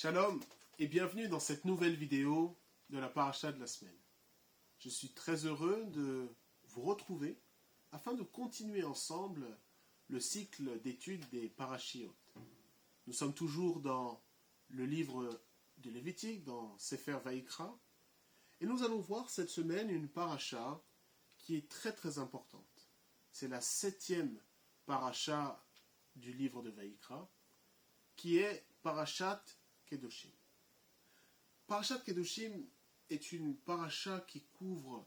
Shalom et bienvenue dans cette nouvelle vidéo de la paracha de la semaine. Je suis très heureux de vous retrouver afin de continuer ensemble le cycle d'études des parachiotes. Nous sommes toujours dans le livre de Lévitique, dans Sefer Vaïkra, et nous allons voir cette semaine une paracha qui est très très importante. C'est la 7e paracha du livre de Vaïkra, qui est Parashat Kedoshim. Parashat Kedoshim est une paracha qui couvre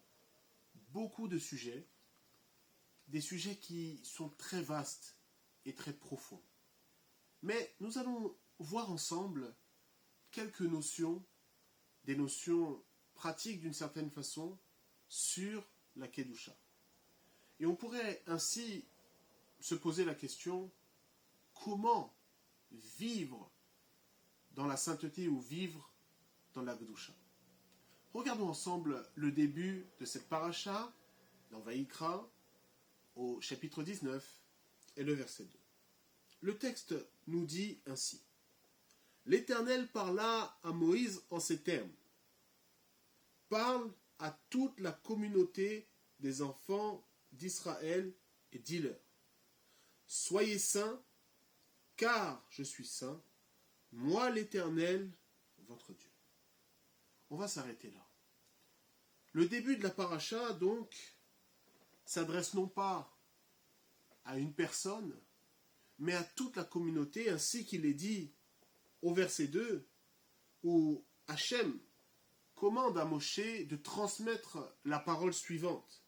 beaucoup de sujets, des sujets qui sont très vastes et très profonds. Mais nous allons voir ensemble quelques notions, des notions pratiques d'une certaine façon, sur la Kedusha. Et on pourrait ainsi se poser la question, comment vivre dans la sainteté ou vivre dans la Kedusha? Regardons ensemble le début de cette paracha, dans Vaïkra, au chapitre 19 et le verset 2. Le texte nous dit ainsi: L'Éternel parla à Moïse en ces termes: Parle à toute la communauté des enfants d'Israël et dis-leur: Soyez saints, car je suis saint, moi l'Éternel, votre Dieu. On va s'arrêter là. Le début de la paracha, donc, s'adresse non pas à une personne, mais à toute la communauté, ainsi qu'il est dit au verset 2, où Hachem commande à Moshe de transmettre la parole suivante.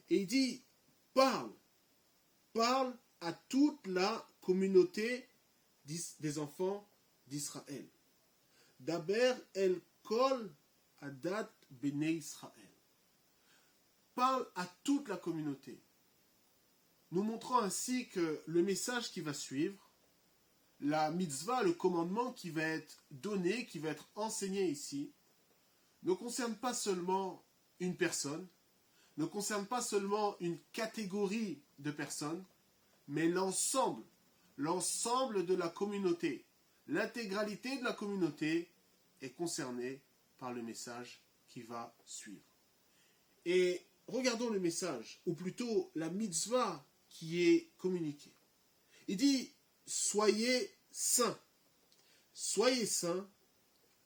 Et il dit, parle à toute la communauté des enfants d'Israël. Daber el kol adat bnei Israël. Parle à toute la communauté. Nous montrons ainsi que le message qui va suivre, la mitzvah, le commandement qui va être donné, qui va être enseigné ici, ne concerne pas seulement une personne, ne concerne pas seulement une catégorie de personnes, mais l'ensemble de la communauté. L'intégralité de la communauté est concernée par le message qui va suivre. Et regardons le message, ou plutôt la mitzvah qui est communiquée. Il dit, soyez saints,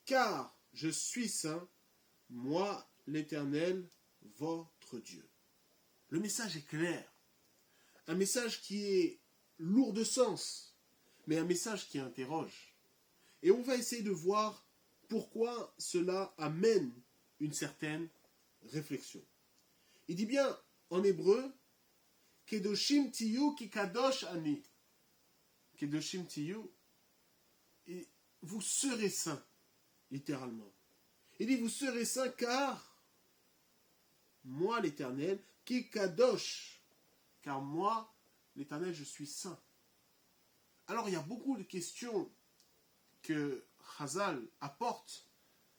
car je suis saint, moi l'Éternel, votre Dieu. Le message est clair, un message qui est lourd de sens, mais un message qui interroge. Et on va essayer de voir pourquoi cela amène une certaine réflexion. Il dit bien en hébreu, Kedoshim tiyu ki kadosh ani. Kedoshim tiyu, et vous serez saints, littéralement. Il dit, vous serez saints car moi l'Éternel, ki kadosh, car moi l'Éternel, je suis saint. Alors il y a beaucoup de questions que Chazal apporte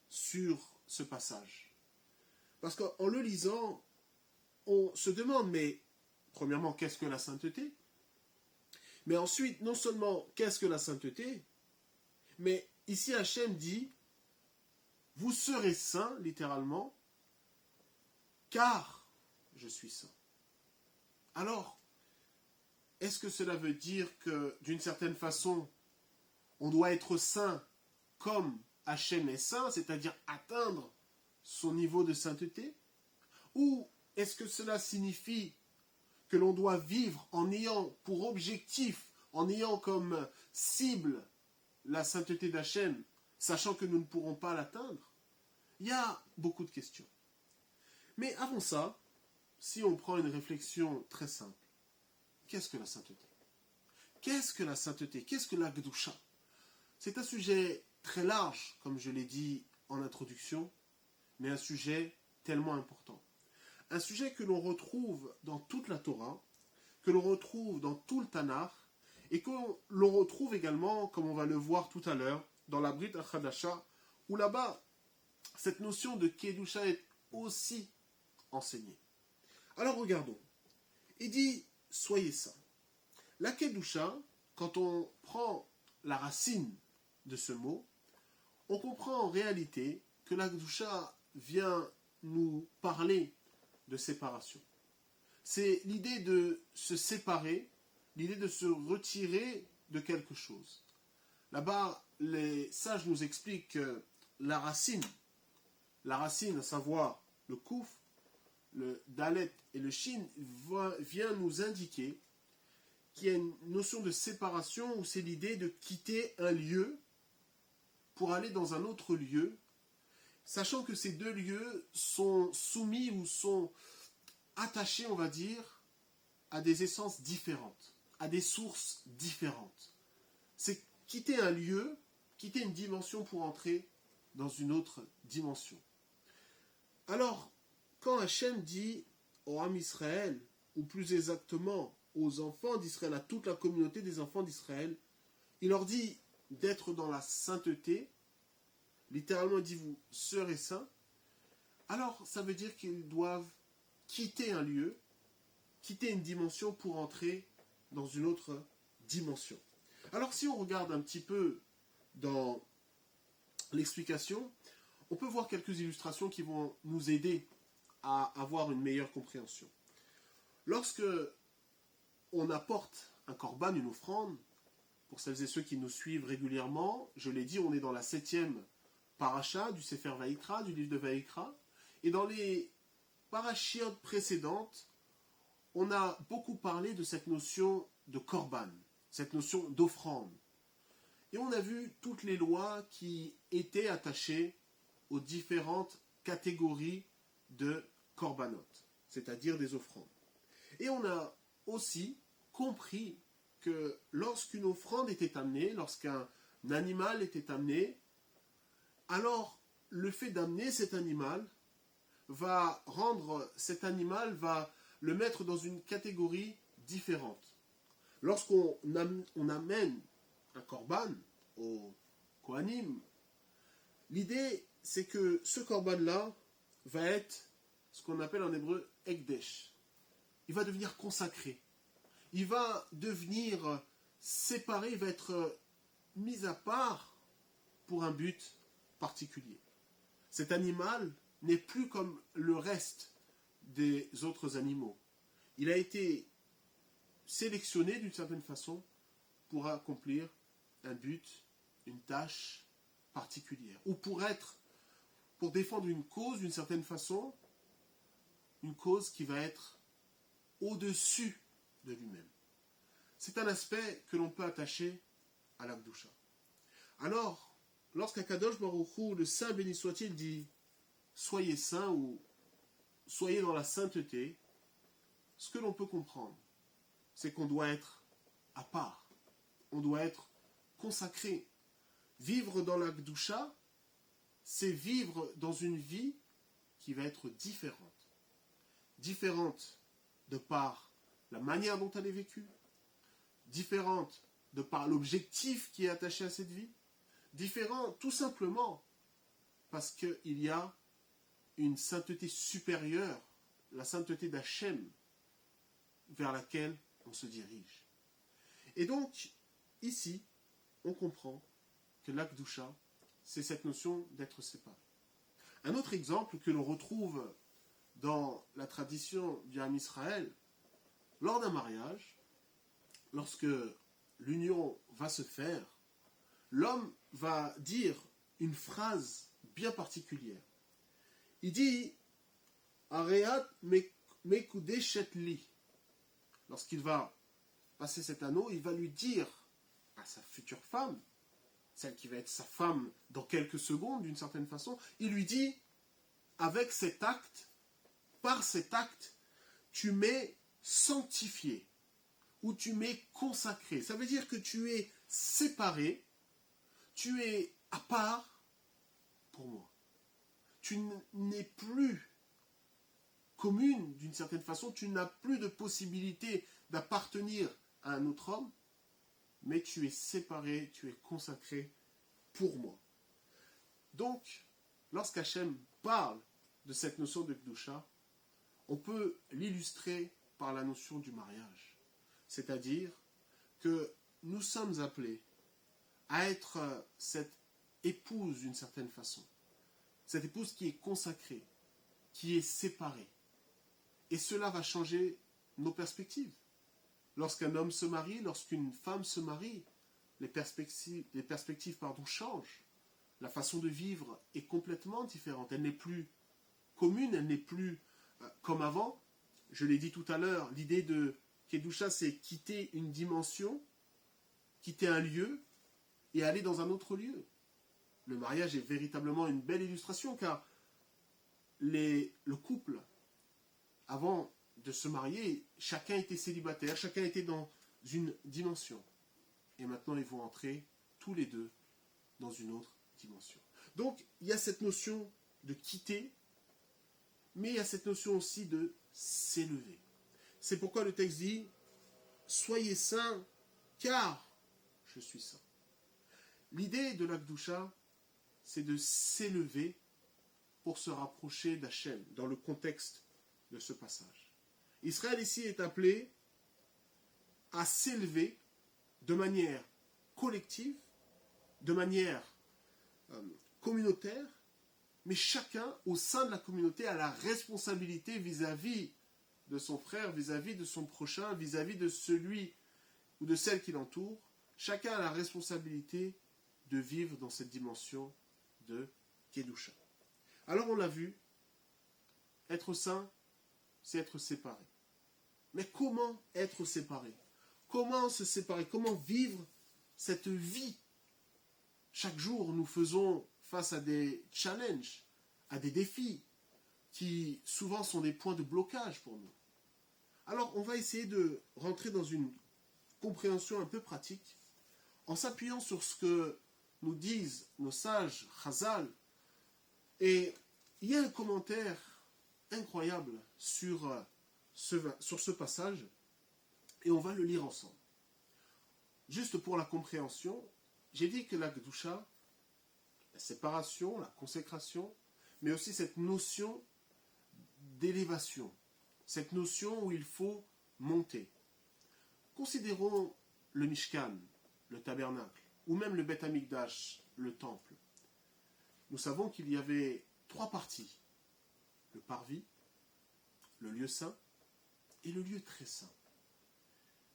sur ce passage. Parce qu'en le lisant, on se demande, mais premièrement, qu'est-ce que la sainteté? Mais ensuite, non seulement qu'est-ce que la sainteté, mais ici Hachem dit, vous serez saints, littéralement, car je suis saint. Alors, est-ce que cela veut dire que, d'une certaine façon, on doit être saint comme Hachem est saint, c'est-à-dire atteindre son niveau de sainteté? Ou est-ce que cela signifie que l'on doit vivre en ayant pour objectif, en ayant comme cible la sainteté d'Hachem, sachant que nous ne pourrons pas l'atteindre? Il y a beaucoup de questions. Mais avant ça, si on prend une réflexion très simple, qu'est-ce que la sainteté? Qu'est-ce que la sainteté? Qu'est-ce que la Kedusha? C'est un sujet très large, comme je l'ai dit en introduction, mais un sujet tellement important. Un sujet que l'on retrouve dans toute la Torah, que l'on retrouve dans tout le Tanakh, et que l'on retrouve également, comme on va le voir tout à l'heure, dans la Brit Chadasha, où là-bas, cette notion de Kedusha est aussi enseignée. Alors regardons. Il dit, soyez saints. La Kedusha, quand on prend la racine de ce mot, on comprend en réalité que la Kedusha vient nous parler de séparation. C'est l'idée de se séparer, l'idée de se retirer de quelque chose. Là-bas, les sages nous expliquent que la racine, à savoir le kouf, le dalet et le shin, vient nous indiquer qu'il y a une notion de séparation où c'est l'idée de quitter un lieu pour aller dans un autre lieu, sachant que ces deux lieux sont soumis ou sont attachés, on va dire, à des essences différentes, à des sources différentes. C'est quitter un lieu, quitter une dimension pour entrer dans une autre dimension. Alors, quand Hachem dit au Ham Israël, ou plus exactement aux enfants d'Israël, à toute la communauté des enfants d'Israël, il leur dit d'être dans la sainteté, littéralement il dit vous serez saints, alors ça veut dire qu'ils doivent quitter un lieu, quitter une dimension pour entrer dans une autre dimension. Alors si on regarde un petit peu dans l'explication, on peut voir quelques illustrations qui vont nous aider à avoir une meilleure compréhension. Lorsque on apporte un korban, une offrande, pour celles et ceux qui nous suivent régulièrement, je l'ai dit, on est dans la 7e paracha du Sefer Vaïkra, du livre de Vaïkra, et dans les parachiotes précédentes, on a beaucoup parlé de cette notion de korban, cette notion d'offrande. Et on a vu toutes les lois qui étaient attachées aux différentes catégories de korbanot, c'est-à-dire des offrandes. Et on a aussi compris que lorsqu'une offrande était amenée, lorsqu'un animal était amené, alors le fait d'amener cet animal va le mettre dans une catégorie différente. Lorsqu'on amène un korban au Kohanim, l'idée c'est que ce korban-là va être ce qu'on appelle en hébreu Ekdesh. Il va devenir consacré. Il va devenir séparé, il va être mis à part pour un but particulier. Cet animal n'est plus comme le reste des autres animaux. Il a été sélectionné d'une certaine façon pour accomplir un but, une tâche particulière. Ou pour défendre une cause d'une certaine façon, une cause qui va être au-dessus de lui-même. C'est un aspect que l'on peut attacher à la Kedusha. Alors, lorsqu'Akadosh Baruch Hu, le Saint béni soit-il, dit « Soyez saints » ou « Soyez dans la sainteté », ce que l'on peut comprendre, c'est qu'on doit être à part. On doit être consacré. Vivre dans la Kedusha, c'est vivre dans une vie qui va être différente. Différente de par la manière dont elle est vécue, différente de par l'objectif qui est attaché à cette vie, différent tout simplement parce qu'il y a une sainteté supérieure, la sainteté d'Hachem, vers laquelle on se dirige. Et donc, ici, on comprend que la Kedusha, c'est cette notion d'être séparé. Un autre exemple que l'on retrouve dans la tradition du Ham Israël, lors d'un mariage, lorsque l'union va se faire, l'homme va dire une phrase bien particulière. Il dit « Areat mekudeshet li ». Lorsqu'il va passer cet anneau, il va lui dire à sa future femme, celle qui va être sa femme dans quelques secondes d'une certaine façon, il lui dit avec cet acte, par cet acte, tu m'es sanctifié ou tu m'es consacré. Ça veut dire que tu es séparé, tu es à part pour moi. Tu n'es plus commune d'une certaine façon, tu n'as plus de possibilité d'appartenir à un autre homme, mais tu es séparé, tu es consacré pour moi. Donc, lorsqu'Hachem parle de cette notion de Kedusha, on peut l'illustrer par la notion du mariage. C'est-à-dire que nous sommes appelés à être cet épouse d'une certaine façon. Cette épouse qui est consacrée, qui est séparée. Et cela va changer nos perspectives. Lorsqu'un homme se marie, lorsqu'une femme se marie, les perspectives changent. La façon de vivre est complètement différente. Elle n'est plus commune, elle n'est plus comme avant. Je l'ai dit tout à l'heure, l'idée de Kedusha, c'est quitter une dimension, quitter un lieu et aller dans un autre lieu. Le mariage est véritablement une belle illustration car le couple, avant de se marier, chacun était célibataire, chacun était dans une dimension. Et maintenant, ils vont entrer tous les deux dans une autre dimension. Donc, il y a cette notion de quitter, mais il y a cette notion aussi de s'élever. C'est pourquoi le texte dit « Soyez saints, car je suis saint ». L'idée de l'Akdoucha, c'est de s'élever pour se rapprocher d'Hachem, dans le contexte de ce passage. Israël ici est appelé à s'élever de manière collective, de manière communautaire, mais chacun au sein de la communauté a la responsabilité vis-à-vis de son frère, vis-à-vis de son prochain, vis-à-vis de celui ou de celle qui l'entoure. Chacun a la responsabilité de vivre dans cette dimension de Kedusha. Alors on l'a vu, être saint, c'est être séparé. Mais comment être séparé? Comment se séparer? Comment vivre cette vie? Chaque jour, nous faisons face à des challenges, à des défis, qui souvent sont des points de blocage pour nous. Alors, on va essayer de rentrer dans une compréhension un peu pratique, en s'appuyant sur ce que nous disent nos sages, Chazal. Et il y a un commentaire incroyable sur ce passage, et on va le lire ensemble. Juste pour la compréhension, j'ai dit que la Kedusha, la séparation, la consécration, mais aussi cette notion d'élévation, cette notion où il faut monter. Considérons le Mishkan, le tabernacle, ou même le Beth Amikdash, le temple. Nous savons qu'il y avait 3 parties. Le parvis, le lieu saint et le lieu très saint.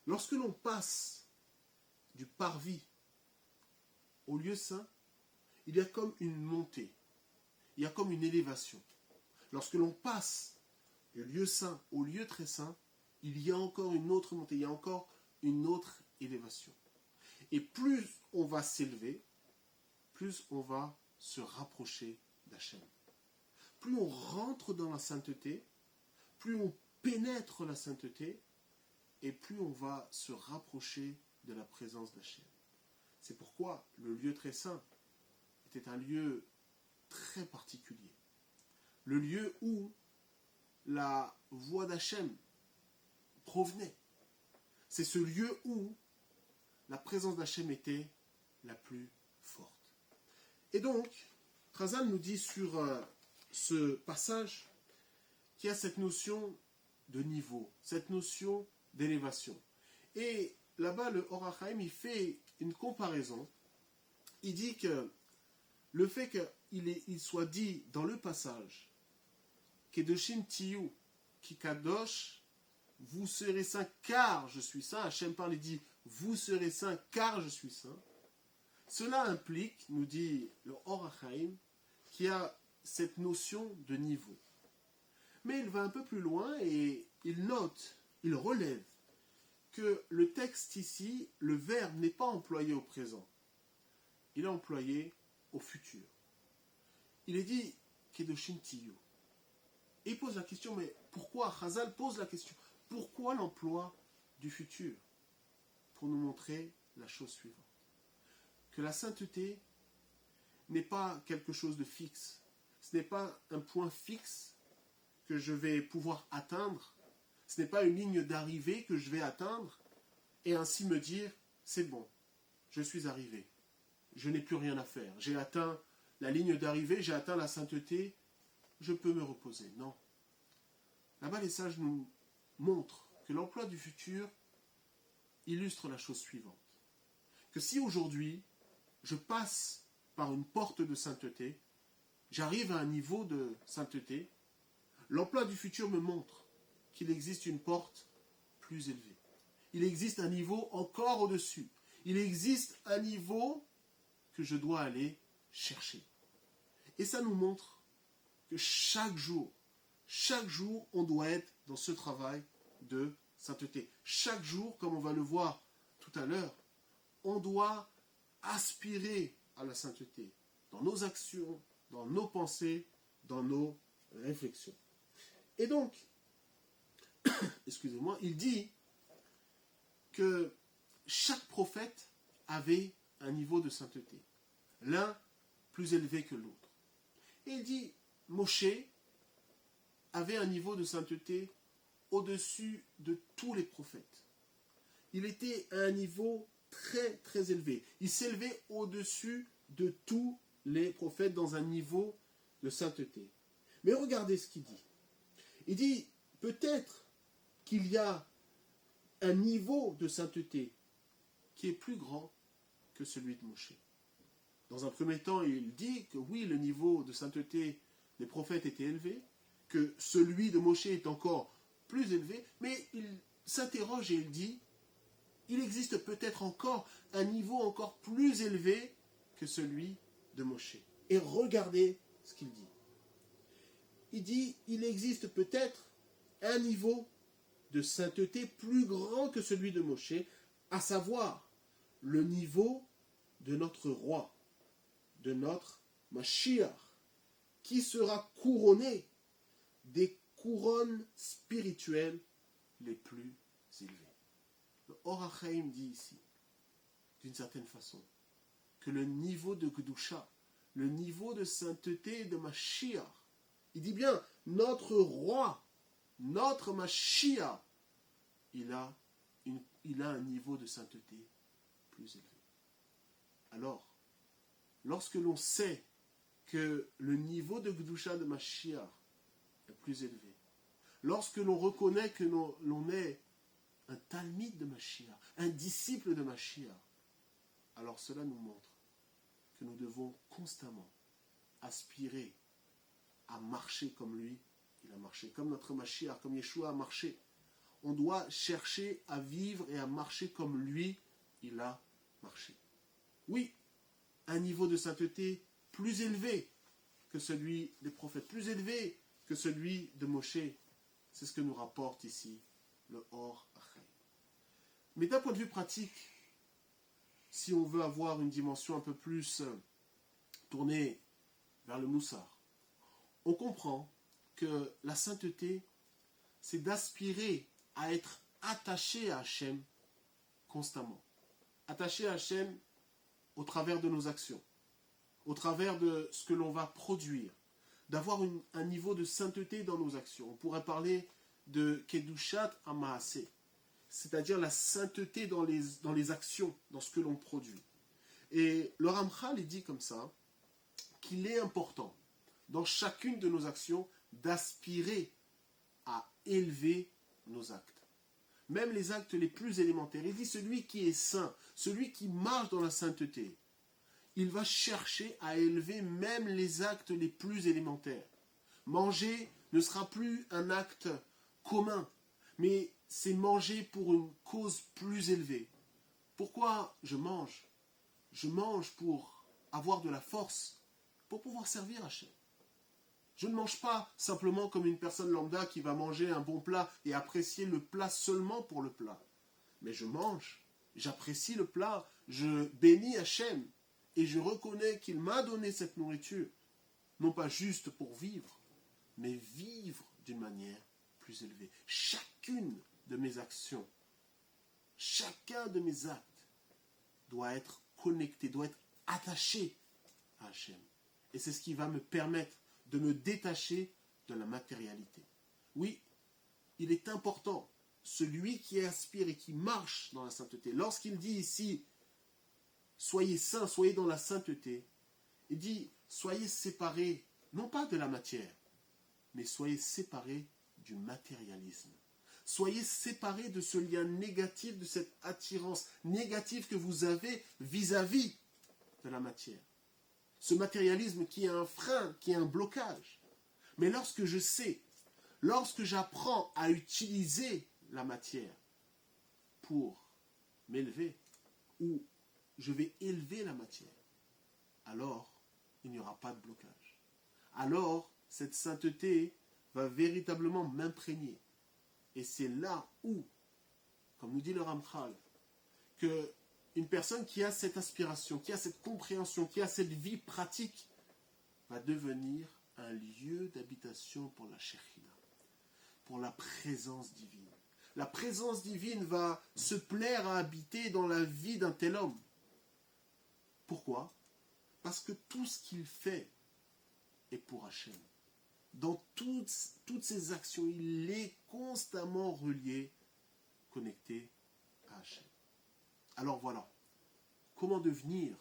Lorsque l'on passe du parvis au lieu saint, il y a comme une montée, il y a comme une élévation. Lorsque l'on passe du lieu saint au lieu très saint, il y a encore une autre montée, il y a encore une autre élévation. Et plus on va s'élever, plus on va se rapprocher d'Hachem. Plus on rentre dans la sainteté, plus on pénètre la sainteté, et plus on va se rapprocher de la présence d'Hachem. C'est pourquoi le lieu très saint était un lieu très particulier. Le lieu où la voix d'Hachem provenait. C'est ce lieu où la présence d'Hachem était la plus forte. Et donc, Chazal nous dit sur ce passage qu'il y a cette notion de niveau, cette notion d'élévation. Et là-bas, le Or HaChaim, il fait une comparaison. Il dit que le fait qu'il soit dit dans le passage Kedoshim Tiyu Kikadosh, vous serez saints car je suis saint. Hachem parle et dit vous serez saints car je suis saint. Cela implique, nous dit le Or HaChaim, qu'il y a cette notion de niveau. Mais il va un peu plus loin et il note, il relève que le texte ici, le verbe n'est pas employé au présent. Il est employé au futur. Il est dit Kedoshim Tiyu. Et il pose la question, mais pourquoi? Chazal pose la question. Pourquoi l'emploi du futur? Pour nous montrer la chose suivante. Que la sainteté n'est pas quelque chose de fixe. Ce n'est pas un point fixe que je vais pouvoir atteindre. Ce n'est pas une ligne d'arrivée que je vais atteindre et ainsi me dire, c'est bon, je suis arrivé. Je n'ai plus rien à faire. J'ai atteint la ligne d'arrivée, j'ai atteint la sainteté, je peux me reposer. Non. Là-bas, les sages nous montrent que l'emploi du futur illustre la chose suivante. Que si aujourd'hui, je passe par une porte de sainteté, j'arrive à un niveau de sainteté, l'emploi du futur me montre qu'il existe une porte plus élevée. Il existe un niveau encore au-dessus. Il existe un niveau que je dois aller chercher. Et ça nous montre que chaque jour, on doit être dans ce travail de sainteté. Chaque jour, comme on va le voir tout à l'heure, on doit aspirer à la sainteté dans nos actions, dans nos pensées, dans nos réflexions. Et donc, excusez-moi, il dit que chaque prophète avait un niveau de sainteté, l'un plus élevé que l'autre. Et il dit, Moshe avait un niveau de sainteté au-dessus de tous les prophètes. Il était à un niveau très très élevé. Il s'élevait au-dessus de tous les prophètes dans un niveau de sainteté. Mais regardez ce qu'il dit. Il dit, peut-être qu'il y a un niveau de sainteté qui est plus grand que celui de Moshe. Dans un premier temps, il dit que oui, le niveau de sainteté des prophètes était élevé, que celui de Moshe est encore plus élevé, mais il s'interroge et il dit, il existe peut-être encore un niveau encore plus élevé que celui de Moshe. Et regardez ce qu'il dit. Il dit, il existe peut-être un niveau de sainteté plus grand que celui de Moshe, à savoir le niveau de notre roi, de notre Mashiach, qui sera couronné des couronnes spirituelles les plus élevées. Le Or HaChaim dit ici, d'une certaine façon, que le niveau de Kedusha, le niveau de sainteté de Mashiach, il dit bien, notre roi, notre Mashiach, il a un niveau de sainteté plus élevé. Alors, lorsque l'on sait que le niveau de Kedusha de Mashiach est plus élevé, lorsque l'on reconnaît que l'on est un talmide de Mashiach, un disciple de Mashiach, alors cela nous montre que nous devons constamment aspirer à marcher comme lui, il a marché, comme notre Mashiach, comme Yeshua a marché. On doit chercher à vivre et à marcher comme lui, il a marché. Oui, un niveau de sainteté plus élevé que celui des prophètes, plus élevé que celui de Moshe. C'est ce que nous rapporte ici le Or HaChaim. Mais d'un point de vue pratique, si on veut avoir une dimension un peu plus tournée vers le Moussar, on comprend que la sainteté, c'est d'aspirer à être attaché à Hachem constamment. Attaché à Hachem au travers de nos actions, au travers de ce que l'on va produire, d'avoir un niveau de sainteté dans nos actions. On pourrait parler de Kedushat HaMaaseh, c'est-à-dire la sainteté dans les actions, dans ce que l'on produit. Et le Ramchal, il dit comme ça, qu'il est important, dans chacune de nos actions, d'aspirer à élever nos actes. Même les actes les plus élémentaires. Il dit celui qui est saint, celui qui marche dans la sainteté, il va chercher à élever même les actes les plus élémentaires. Manger ne sera plus un acte commun, mais c'est manger pour une cause plus élevée. Pourquoi je mange? Je mange pour avoir de la force, pour pouvoir servir Hachem. Je ne mange pas simplement comme une personne lambda qui va manger un bon plat et apprécier le plat seulement pour le plat. Mais je mange, j'apprécie le plat, je bénis Hachem et je reconnais qu'il m'a donné cette nourriture, non pas juste pour vivre, mais vivre d'une manière plus élevée. Chacune de mes actions, chacun de mes actes doit être connecté, doit être attaché à Hachem. Et c'est ce qui va me permettre de me détacher de la matérialité. Oui, il est important, celui qui aspire et qui marche dans la sainteté, lorsqu'il dit ici, soyez saints, soyez dans la sainteté, il dit, soyez séparés, non pas de la matière, mais soyez séparés du matérialisme. Soyez séparés de ce lien négatif, de cette attirance négative que vous avez vis-à-vis de la matière. ce matérialisme qui est un frein, qui est un blocage. Mais lorsque je sais, lorsque j'apprends à utiliser la matière pour m'élever, ou je vais élever la matière, alors il n'y aura pas de blocage. Alors cette sainteté va véritablement m'imprégner. Et c'est là où, comme nous dit le Ramchal, que une personne qui a cette aspiration, qui a cette compréhension, qui a cette vie pratique, va devenir un lieu d'habitation pour la Shekhinah, pour la présence divine. La présence divine va se plaire à habiter dans la vie d'un tel homme. Pourquoi? Parce que tout ce qu'il fait est pour Hachem. Dans toutes ses actions, il est constamment relié, connecté à Hachem. Alors voilà, comment devenir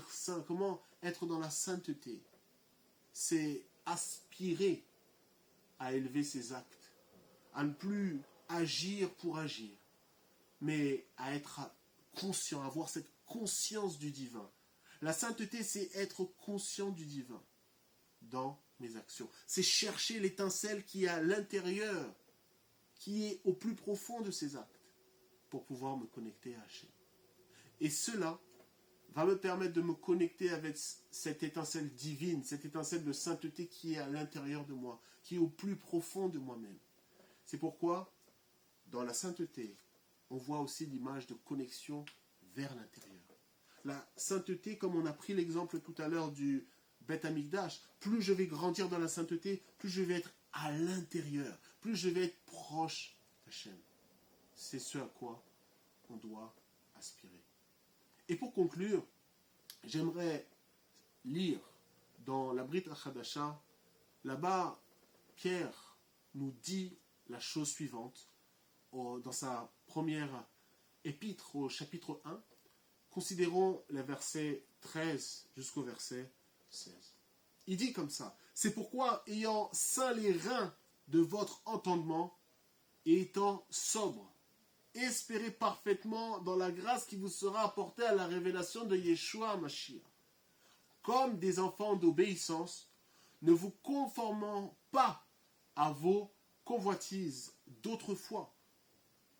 saint, comment être dans la sainteté? C'est aspirer à élever ses actes, à ne plus agir pour agir, mais à être conscient, avoir cette conscience du divin. La sainteté, c'est être conscient du divin dans mes actions. C'est chercher l'étincelle qui est à l'intérieur, qui est au plus profond de ces actes, pour pouvoir me connecter à Hachem. Et cela va me permettre de me connecter avec cette étincelle divine, cette étincelle de sainteté qui est à l'intérieur de moi, qui est au plus profond de moi-même. C'est pourquoi, dans la sainteté, on voit aussi l'image de connexion vers l'intérieur. La sainteté, comme on a pris l'exemple tout à l'heure du Beth Amikdash, plus je vais grandir dans la sainteté, plus je vais être à l'intérieur, plus je vais être proche d'Hachem. C'est ce à quoi on doit aspirer. Et pour conclure, j'aimerais lire dans la Brit HaChadasha, là-bas, Pierre nous dit la chose suivante, dans sa première épître au chapitre 1, considérons les versets 13 jusqu'au verset 16. Il dit comme ça, « C'est pourquoi, ayant ceint les reins de votre entendement, et étant sobre, espérez parfaitement dans la grâce qui vous sera apportée à la révélation de Yeshua Mashiach. Comme des enfants d'obéissance, ne vous conformant pas à vos convoitises d'autrefois,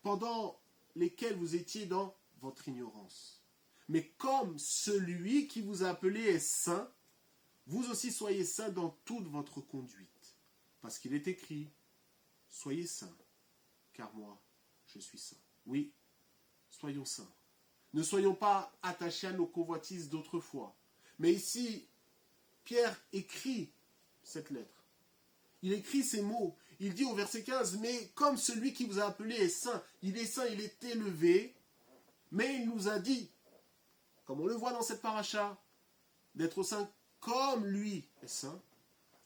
pendant lesquelles vous étiez dans votre ignorance. Mais comme celui qui vous a appelé est saint, vous aussi soyez saints dans toute votre conduite. Parce qu'il est écrit, soyez saints, car moi, je suis saint. Oui, soyons saints. Ne soyons pas attachés à nos convoitises d'autrefois. Mais ici, Pierre écrit cette lettre. Il écrit ces mots. Il dit au verset 15, « Mais comme celui qui vous a appelé est saint, il est élevé, mais il nous a dit, comme on le voit dans cette paracha, d'être saint comme lui est saint.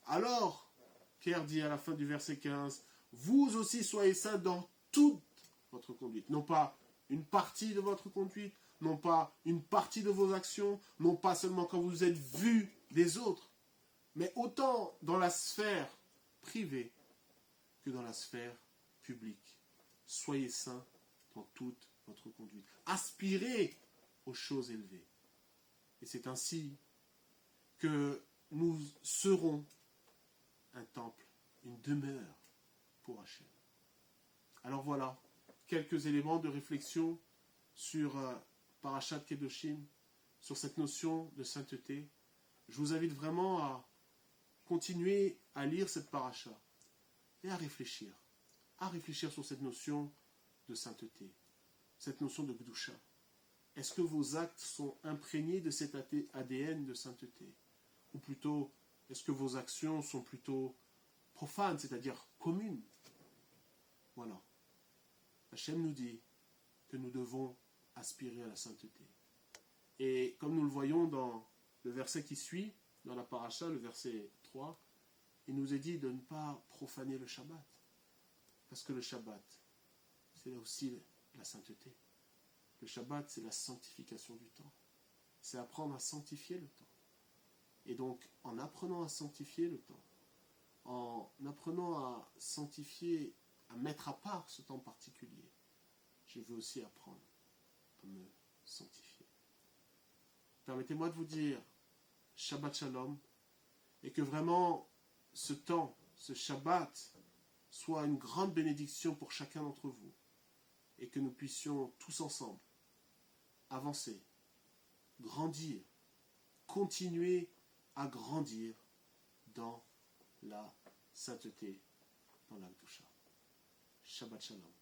Alors, Pierre dit à la fin du verset 15, « Vous aussi soyez saints dans toute votre conduite. » Non pas une partie de votre conduite, non pas une partie de vos actions, non pas seulement quand vous êtes vus des autres, mais autant dans la sphère privée que dans la sphère publique. Soyez saints dans toute votre conduite. Aspirez aux choses élevées. Et c'est ainsi que nous serons un temple, une demeure pour Hachem. Alors voilà, quelques éléments de réflexion sur Parashat Kedoshim, sur cette notion de sainteté. Je vous invite vraiment à continuer à lire cette paracha et à réfléchir sur cette notion de sainteté, cette notion de Gdusha. Est-ce que vos actes sont imprégnés de cet ADN de sainteté? Ou plutôt, est-ce que vos actions sont plutôt profanes, c'est-à-dire communes? Voilà. Hachem nous dit que nous devons aspirer à la sainteté. Et comme nous le voyons dans le verset qui suit, dans la paracha, le verset 3, il nous est dit de ne pas profaner le Shabbat. Parce que le Shabbat, c'est aussi la sainteté. Le Shabbat, c'est la sanctification du temps. C'est apprendre à sanctifier le temps. Et donc, en apprenant à sanctifier le temps, en apprenant à sanctifier, à mettre à part ce temps particulier, je veux aussi apprendre à me sanctifier. Permettez-moi de vous dire Shabbat Shalom, et que vraiment ce temps, ce Shabbat, soit une grande bénédiction pour chacun d'entre vous, et que nous puissions tous ensemble avancer, grandir, continuer à grandir dans la sainteté, dans la Kedusha. Shabbat Shalom.